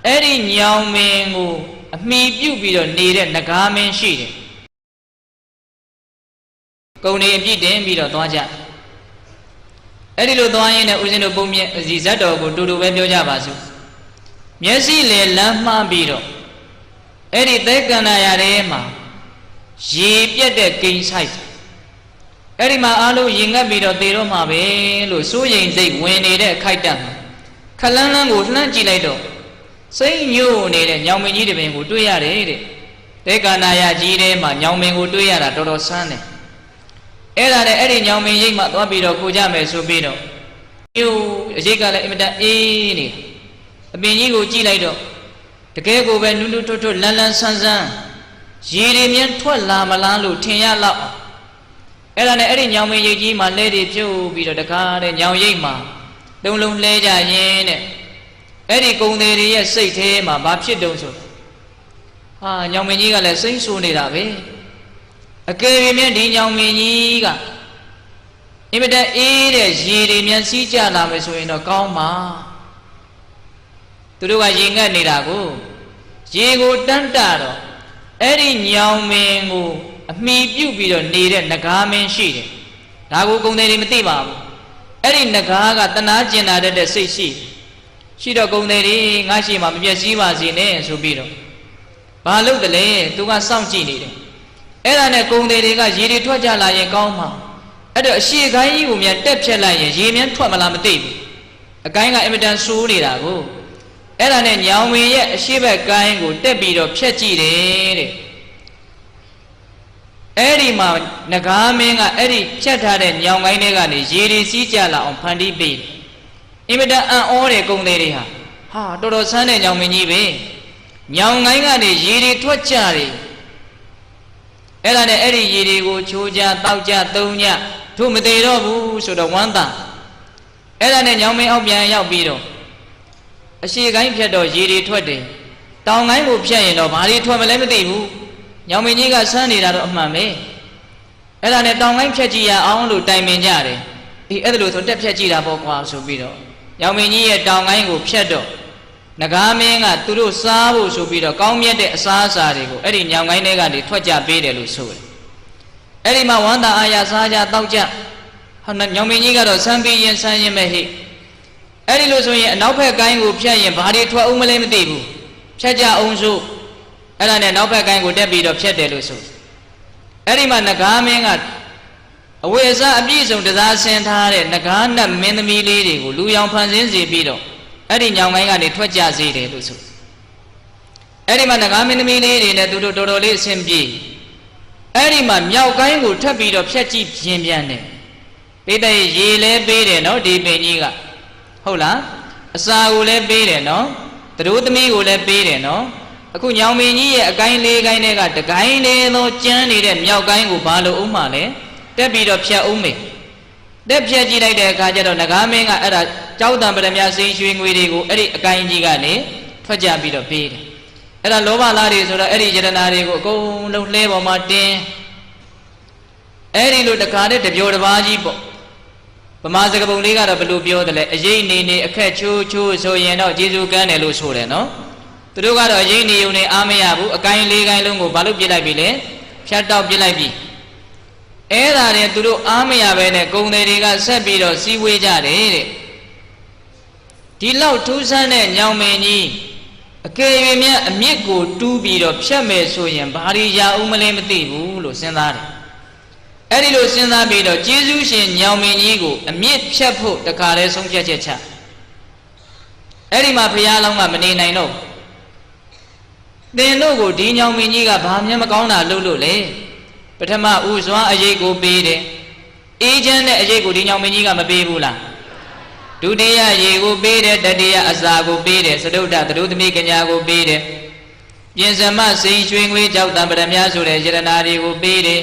အဲ့ဒီညောင်မင်းကိုအမိပြုတ်ပြီးတော့နေတဲ့နဂါမင်းရှိတယ်ကုံနေအပြစ်တင်ပြီးတော့သွားကြအဲ့ဒီလိုသွားရင်းနဲ့ဦးဇင်းတို့ပုံမြင့်ဇီဇတ်တော်ကိုတူတူပဲပြောကြပါစို့မျက်စိလေလမ်းမှားပြီးတော့အဲ့ဒီသဲကန္နာရထဲမှာရေပြက်တဲ့ကိန်းဆိုင်အဲ့ဒီမှာအားလုံးရင်ငတ်ပြီးတော့သေတော့မှာပဲလို့စိုးရိမ်စိတ်ဝင်နေတဲ့အခိုက်အတန့်မှာခလန်းလန်းကိုလှမ်းကြည့်လိုက်တော့စိတ်ညို့နေတဲ့ညောင်မင်းကြီးတပင်ကိုတွေ့ရတယ်တဲ့သဲကန္နာရကြီးထဲမှာညောင်မင်းကိုတွေ့ရတာတော်တော်ဆန်းတယ်အဲ့ဒါနဲ့အဲ့ဒီညောင်မင်းရိပ်မှသွားပြီးတော့ခိုကြမယ်ဆိုပြီးတော့ညို့အရိပ်ကလည်းအင်မတန်အေးနေအပင်ကြီးကိုကြည့်လိုက်တော့တကယ်ကိုပဲနုနုထွတ်ထွတ်လန်းလန်းဆန်းဆန်းရေတွေမြန်းထွက်လာမလားလို့ထင်ရလောက်အဲ့ဒါနဲ့အဲ့ဒီညောင်မင်းရိပ်ကြီးမှာလဲတွေပြုတ်ပြီးတော့တကားတဲ့ညောင်ရိပ်မှာသုံးလုံးလဲကြရင်းတဲ့အဲ့ဒီကုံတွေရဲ့စိတ်ထဲမှာဘာဖြစ်တုံးဆိုဟာညောင်မင်းကြီးကလည်းစိမ့်ဆိုးနေတာပဲအကယ်၍မြင်ဒီညောင်မင်းကြီးကအင်မတန်အေးတဲ့ရေတွေမြန်စီးကြလာမယ်ဆိုရင်တော့ကောင်းပါသူတို့ကရေငတ်နေတာကိုရေကိုတန်းတာတော့အဲ့ဒီညောင်မင်းကိုအမိပြုတ်ပြီးတော့နေတဲ့နဂါမင်းရှိတယ်ဒါကိုကုံတွေမသိပါဘူးအဲ့ဒီနဂါကတနာကျင်လာတဲ့စိတ်ရှိတော့ကုံတွေငါရှိမှမပြည့်စည်ပါစေနဲ့ဆိုပြီးတော့ဘာလို့တလဲသူကစောင့်ကြည့်နေတယ်အဲ့ဒါနဲ့ကုံတွေကရေတွေထွက်ကြလာရင်ကောင်းမှာအဲ့တော့အရှိခိုင်းကြီးကိုမြန်တက်ဖြတ်လိုက်ရင်ရေမြန်ထွက်မလားမသိဘူးအကိုင်းကအင်မတန်ဆိုးနေတာကိုအဲ့ဒါနဲ့ညောင်မင်းရဲ့အရှိဘက်ကိုင်းကိုတက်ပြီးတော့ဖြတ်ကြည့်တယ်တဲ့အဲ့ဒီမှာနဂါမင်းကအဲ့ဒီဖြတ်ထားတဲ့ညောင်ကိုင်းတွေကနေရေတွေစီးကြလာအောင်ဖန်တီးပေးအင်မတန်အံ့ဩတဲ့ကုံတွေဟာတော်တော်ဆန်းတဲ့ညောင်မင်းကြီးပဲညောင်ကိုင်းကနေရေတွေထွက်ကြတယ်အဲ့ဒါနဲ့အဲ့ဒီရေတွေကိုချိုးကြတောက်ကြသုံးကြတို့မသေးတော့ဘူးဆိုတော့ဝမ်းသာအဲ့ဒါနဲ့ညောင်မင်းအောက်ပြန်ရောက်ပြီးတော့အရှိကိုင်းဖြတ်တော့ရေတွေထွက်တယ်တောင်ကိုင်းကိုဖြတ်ရင်တော့ဘာတွေထွက်မလဲမသိဘူးညောင်မင်းကြီးကဆန်းနေတာတော့အမှန်ပဲအဲ့ဒါနဲ့တောင်ကိုင်းဖြတ်ကြည့်ရအောင်လို့တိုင်ပင်ကြတယ်အေးအဲ့ဒါလို့ဆိုတက်ဖြတ်ကြည့်တာပေါ့ကွာဆိုပြီးတော့ညောင်မင်းကြီးရဲ့တောင်ကိုင်းကိုဖြတ်တော့နဂါမင်းကသူတို့စားဖို့ဆိုပြီးတော့ကောင်းမြတ်တဲ့အစားအစာတွေကိုအဲ့ဒီညောင်ကိုင်းတွေကနေထွက်ကြပေးတယ်လို့ဆိုတယ်အဲ့ဒီမှာဝမ်းသာအာရစားကြတောက်ကြညောင်မင်းကြီးကတော့ဆန်းပြီးရင်ဆန်းရင်ပဲဟိအဲ့ဒီလိုဆိုရင်အနောက်ဘက်ကိုင်းကိုဖြတ်ရင်ဘာတွေထွက်အောင်မလဲမသိဘူးဖြတ်ကြအောင်ဆိုအဲ့ဒါနဲ့နောက်ဘက်ကိုင်းကိုတက်ပြီးတော့ဖြတ်တယ်လို့ဆိုအဲ့ဒီမှာနဂါမင်းကအဝိအစအပြည့်စုံတစားဆင်ထားတဲ့နဂါနတ်မင်းသမီးလေးတွေကိုလူရောင်ဖန်ဆင်းစေပြီးတော့အဲ့ဒီညောင်ကိုင်းကနေထွက်ကြစေတယ်လို့ဆိုအဲ့ဒီမှာနဂါမင်းသမီးလေးတွေနဲ့သူတို့တော်တော်လေးအဆင်ပြေအဲ့ဒီမှာမြောက်ကိုင်းကိုထပ်ပြီးတော့ဖြတ်ကြည့်ပြင်းပြန်တယ်ပိဋကရေလဲပေးတယ်နော်ဒီပင်ကြီးကဟုတ်လားအစာကိုလည်းပေးတယ်နော်သတို့သမီးကိုလည်းပေးတယ်နော်အခုညောင်မင်းကြီးရဲ့အကိုင်းလေးကိုင်းတွေကတကိုင်းလေးသောကျန်းနေတဲ့မြောက်ကိုင်းကိုဘာလို့အောင်မှလဲတက်ပြီးတော့ဖြတ်အောင်မေတက်ဖြတ်ကြည့်လိုက်တဲ့အခါကျတော့နဂါမင်းကအဲ့ဒါကြောက်တံပရမစိန်ရွှေငွေတွေကိုအဲ့ဒီအကိုင်းကြီးကနေထွက်ကြပြီးတော့ပေးတယ်အဲ့ဒါလောဘလားတွေဆိုတော့အဲ့ဒီယတနာတွေကိုအကုန်လုံးလှဲပေါ်မှာတင်းအဲ့ဒီလိုတခါတည်းတပြောတစ်ပါးကြီးပေါ့ဗမာစကားပုံလေးကတော့ဘယ်လိုပြောတယ်လဲအရေးနေအခက်ချိုးဆိုရင်တော့ကျေစုကမ်းတယ်လို့ဆိုတယ်နော်သူတို့ကတော့အရေးနေုံနဲ့အားမရဘူးအကိုင်းလေးကိုင်းလုံးကိုဘာလို့ပြစ်လိုက်ပြီလဲဖြတ်တောက်ပြစ်လိုက်ပြီအဲ့ဒါတွေသူတို့အားမရပဲနဲ့ကုံတွေကဆက်ပြီးတော့စီးဝေးကြတယ်တဲ့ဒီလောက်ထူးဆန်းတဲ့ညောင်မင်းကြီးအကယ်၍မြတ်အမြစ်ကိုတူးပြီးတော့ဖြတ်မယ်ဆိုရင်ဘာတွေရအောင်မလဲမသိဘူးလို့စဉ်းစားတယ်အဲ့ဒီလိုစဉ်းစားပြီးတော့ကျေးဇူးရှင်ညောင်မင်းကြီးကိုအမြစ်ဖြတ်ဖို့တခါလဲဆုံးဖြတ်ချက်ချအဲ့ဒီမှာဘုရားလောင်းကမနေနိုင်တော့သင်တို့ကိုဒီညောင်မင်းကြီးကဘာမှမကောင်းတာလုပ်လို့လေပထမဥစွာအရေးကိုပေးတယ်အေးချမ်းတဲ့အရေးကိုဒီညောင်မင်းကြီးကမပေးဘူးလားဒုတိယရေကိုပေးတယ်တတိယအစာကိုပေးတယ်သဒုဒ္ဒသဒုသမီးကညာကိုပေးတယ်ပြင်စမစိန်ရွှေငွေကြောက်တံပရမဆိုတဲ့ယရနာတွေကိုပေးတယ်